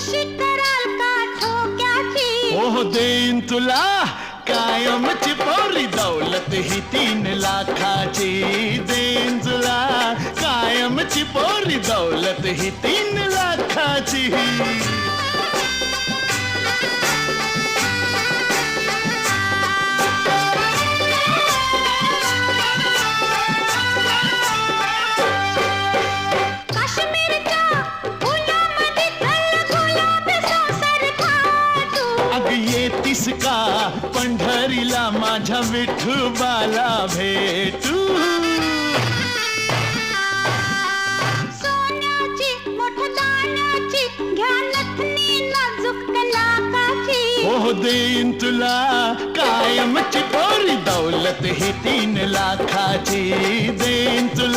खुशी कराल का ठोक्याची? ओह देईन तुला कायमची पोरी दौलत ही 3 लाखाची. देईन तुला कायमची पोरी दौलत ही 3 लाखाची. काश्मीरच्या फुलामध्ये तर गुलाबीसासारखा तू. अग येतीस का पंढरीला माझ्या विठोबाला भेटू. सोन्याची मोठदानाची घ्या नथनी नाजूक लाखाची. ओह देईन तुला कायमची पोरी दौलत ही 3 लाखाची. देईन तुला